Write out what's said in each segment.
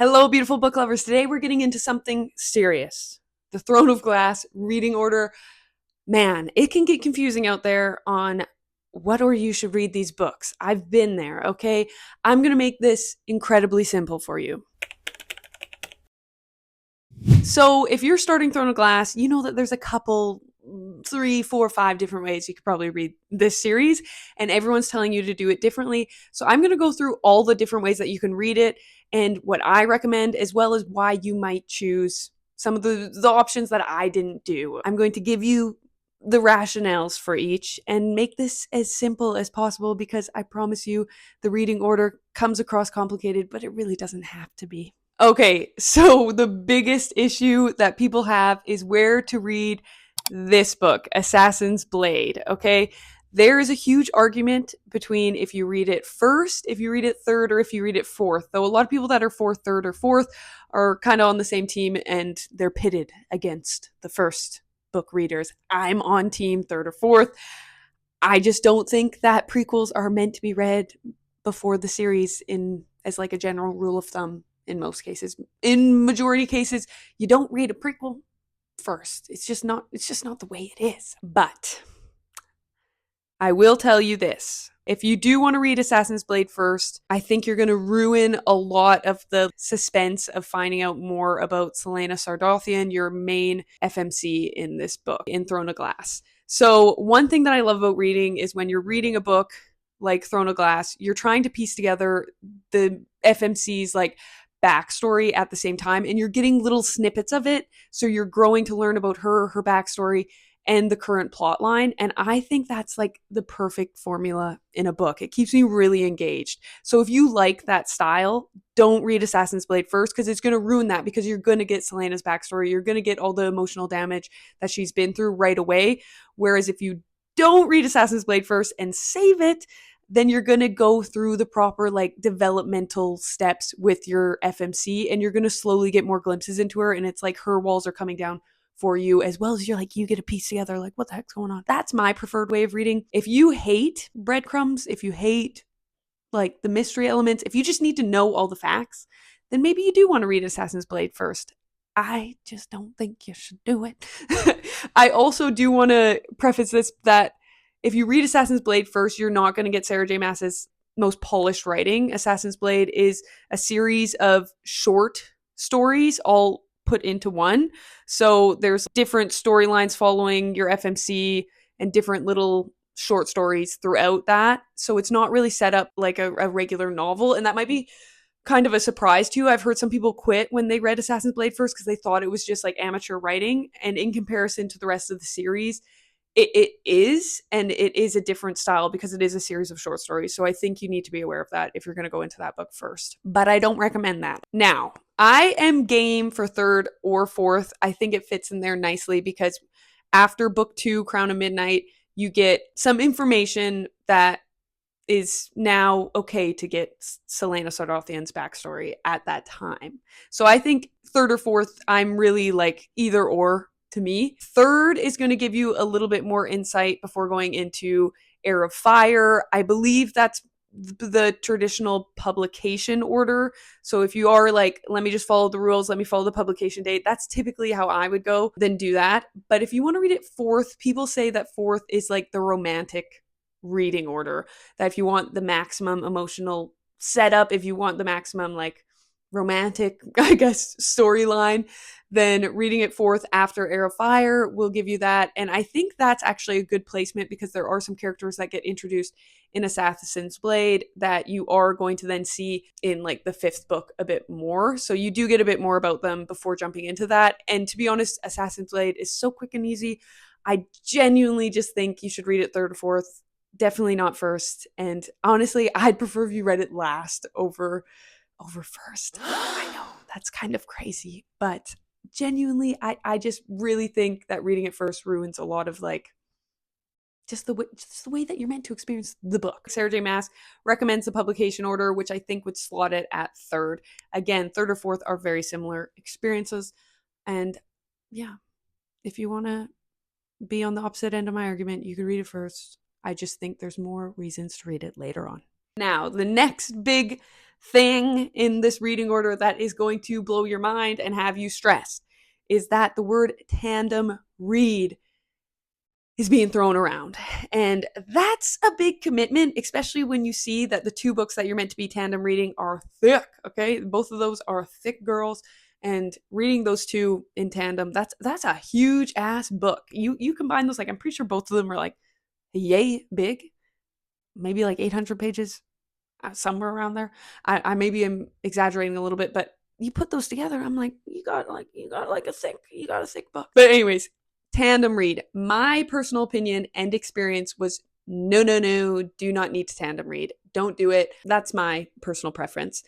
Hello, beautiful book lovers. Today we're getting into something serious. The Throne of Glass reading order. Man, it can get confusing out there on what order you should read these books. I've been there, okay? I'm going to make this incredibly simple for you. So, if you're starting Throne of Glass, you know that there's a couple, 3, 4, 5 different ways you could probably read this series, and everyone's telling you to do it differently. So, I'm going to go through all the different ways that you can read it and what I recommend, as well as why you might choose some of the options that I didn't do. I'm going to give you the rationales for each and make this as simple as possible because I promise you the reading order comes across complicated, but it really doesn't have to be. Okay, so the biggest issue that people have is where to read this book, Assassin's Blade, okay? There is a huge argument between if you read it first, if you read it third, or if you read it fourth. Though a lot of people that are fourth, third, or fourth are kind of on the same team and they're pitted against the first book readers. I'm on team third or fourth. I just don't think that prequels are meant to be read before the series in as like a general rule of thumb in most cases. In majority cases, you don't read a prequel first. It's just not the way it is. But I will tell you this. If you do want to read Assassin's Blade first, I think you're going to ruin a lot of the suspense of finding out more about Celaena Sardothien, your main FMC in this book, in Throne of Glass. So one thing that I love about reading is when you're reading a book like Throne of Glass, you're trying to piece together the FMC's like backstory at the same time, and you're getting little snippets of it. So you're growing to learn about her backstory, and the current plot line. And I think that's like the perfect formula in a book. It keeps me really engaged. So if you like that style, don't read Assassin's Blade first because it's going to ruin that because you're going to get Celaena's backstory. You're going to get all the emotional damage that she's been through right away. Whereas if you don't read Assassin's Blade first and save it, then you're going to go through the proper like developmental steps with your FMC and you're going to slowly get more glimpses into her. And it's like her walls are coming down for you, as well as you're like, you get a piece together, like, what the heck's going on? That's my preferred way of reading. If you hate breadcrumbs, if you hate like the mystery elements, if you just need to know all the facts, then maybe you do want to read Assassin's Blade first. I just don't think you should do it. I also do want to preface this that if you read Assassin's Blade first, you're not going to get Sarah J. Maas's most polished writing. Assassin's Blade is a series of short stories all put into one. So there's different storylines following your FMC and different little short stories throughout that. So it's not really set up like a regular novel. And that might be kind of a surprise to you. I've heard some people quit when they read Assassin's Blade first because they thought it was just like amateur writing. And in comparison to the rest of the series, it is, and it is a different style because it is a series of short stories. So I think you need to be aware of that if you're going to go into that book first. But I don't recommend that. Now, I am game for third or fourth. I think it fits in there nicely because after book 2, Crown of Midnight, you get some information that is now okay to get Celaena Sardothian's backstory at that time. So I think third or fourth, I'm really like either or to me. Third is going to give you a little bit more insight before going into Heir of Fire. I believe that's the traditional publication order. So if you are like, let me just follow the rules, let me follow the publication date, that's typically how I would go, then do that. But if you want to read it fourth, people say that fourth is like the romantic reading order. That if you want the maximum emotional setup, if you want the maximum like romantic, I guess, storyline, then reading it fourth after Heir of Fire will give you that. And I think that's actually a good placement because there are some characters that get introduced in Assassin's Blade that you are going to then see in like the fifth book a bit more. So you do get a bit more about them before jumping into that. And to be honest, Assassin's Blade is so quick and easy. I genuinely just think you should read it third or fourth. Definitely not first. And honestly, I'd prefer if you read it last over first. I know that's kind of crazy, but genuinely, I just really think that reading it first ruins a lot of like just the way that you're meant to experience the book. Sarah J. Maas recommends the publication order, which I think would slot it at third. Again, third or fourth are very similar experiences. And yeah, if you want to be on the opposite end of my argument, you could read it first. I just think there's more reasons to read it later on. Now, the next big thing in this reading order that is going to blow your mind and have you stressed is that the word tandem read is being thrown around. And that's a big commitment, especially when you see that the two books that you're meant to be tandem reading are thick, okay? Both of those are thick girls, and reading those two in tandem, that's a huge ass book. You combine those, like I'm pretty sure both of them are like yay big, maybe like 800 pages, somewhere around there. I maybe am exaggerating a little bit, but you put those together, I'm like, you got a thick book. But anyways, tandem read. My personal opinion and experience was no, do not need to tandem read. Don't do it. That's my personal preference.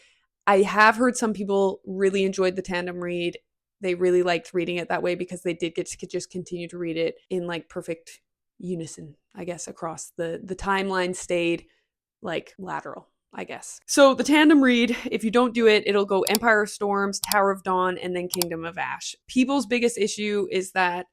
I have heard some people really enjoyed the tandem read. They really liked reading it that way because they did get to just continue to read it in like perfect unison, I guess, across the timeline stayed like lateral, I guess. So the tandem read, if you don't do it, it'll go Empire of Storms, Tower of Dawn, and then Kingdom of Ash. People's biggest issue is that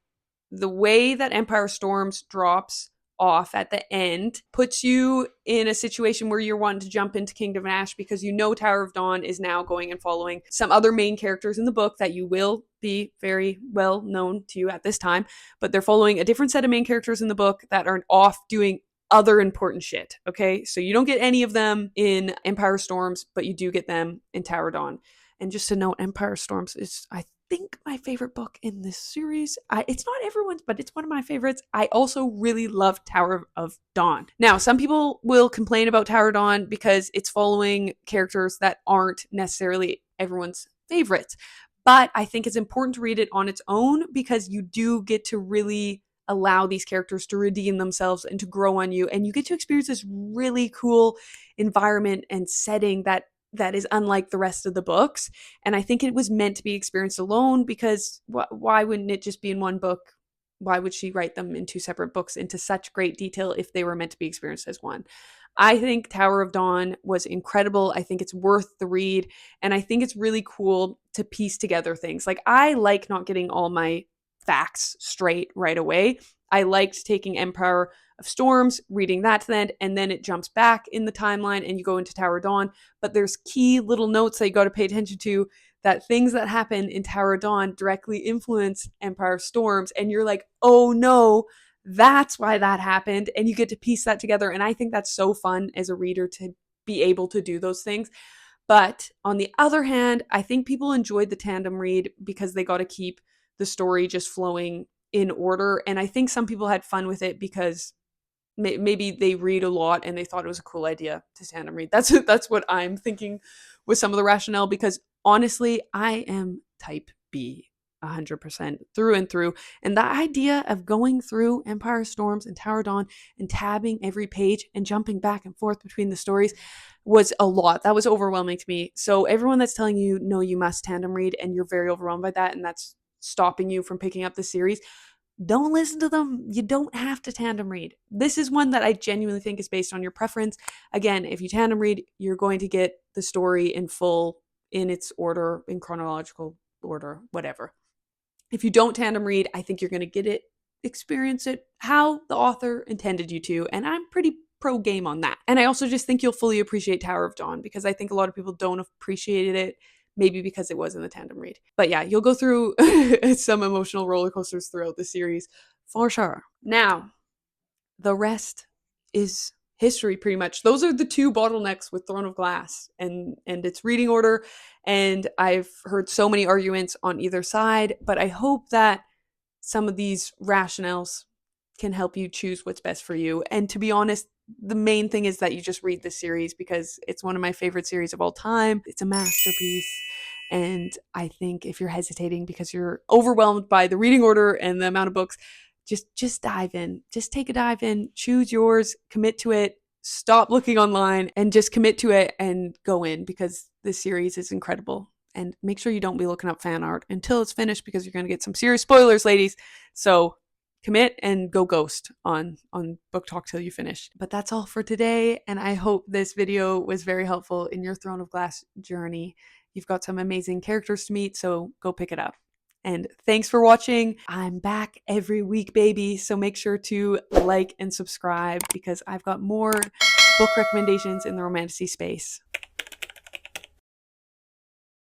the way that Empire Storms drops off at the end puts you in a situation where you're wanting to jump into Kingdom of Ash because you know Tower of Dawn is now going and following some other main characters in the book that you will be very well known to you at this time, but they're following a different set of main characters in the book that are off doing other important shit, okay? So you don't get any of them in Empire Storms, but you do get them in Tower of Dawn. And just to note, Empire Storms is, I think, my favorite book in this series. It's not everyone's, but it's one of my favorites. I also really love Tower of Dawn. Now, some people will complain about Tower of Dawn because it's following characters that aren't necessarily everyone's favorites. But I think it's important to read it on its own because you do get to really allow these characters to redeem themselves and to grow on you. And you get to experience this really cool environment and setting that is unlike the rest of the books. And I think it was meant to be experienced alone because why wouldn't it just be in one book? Why would she write them in two separate books into such great detail if they were meant to be experienced as one? I think Tower of Dawn was incredible. I think it's worth the read. And I think it's really cool to piece together things. Like, I like not getting all my facts straight right away. I liked taking Empire of Storms, reading that to the end, and then it jumps back in the timeline and you go into Tower of Dawn. But there's key little notes that you got to pay attention to, that things that happen in Tower of Dawn directly influence Empire of Storms. And you're like, oh no, that's why that happened. And you get to piece that together. And I think that's so fun as a reader to be able to do those things. But on the other hand, I think people enjoyed the tandem read because they got to keep the story just flowing in order. And I think some people had fun with it because maybe they read a lot and they thought it was a cool idea to tandem read. That's what I'm thinking with some of the rationale, because honestly, I am type B 100% through and through. And that idea of going through Empire Storms and Tower Dawn and tabbing every page and jumping back and forth between the stories was a lot. That was overwhelming to me. So everyone that's telling you, no, you must tandem read, and you're very overwhelmed by that, and that's stopping you from picking up the series, don't listen to them. You don't have to tandem read. This is one that I genuinely think is based on your preference. Again, if you tandem read, you're going to get the story in full, in its order, in chronological order, whatever. If you don't tandem read, I think you're going to get it, experience it how the author intended you to, and I'm pretty pro game on that. And I also just think you'll fully appreciate Tower of Dawn, because I think a lot of people don't appreciate it, maybe because it was in the tandem read. But yeah, you'll go through some emotional roller coasters throughout the series for sure. Now, the rest is history, pretty much. Those are the two bottlenecks with Throne of Glass and its reading order. And I've heard so many arguments on either side, but I hope that some of these rationales can help you choose what's best for you. And to be honest, the main thing is that you just read this series because it's one of my favorite series of all time. It's a masterpiece. And I think if you're hesitating because you're overwhelmed by the reading order and the amount of books, just dive in. Just take a dive in, choose yours, commit to it, stop looking online, and just commit to it and go in, because this series is incredible. And make sure you don't be looking up fan art until it's finished, because you're going to get some serious spoilers, ladies. So commit and go ghost on Book Talk till you finish. But that's all for today, and I hope this video was very helpful in your Throne of Glass journey. You've got some amazing characters to meet, so go pick it up. And thanks for watching. I'm back every week, baby, so make sure to like and subscribe, because I've got more book recommendations in the romantasy space.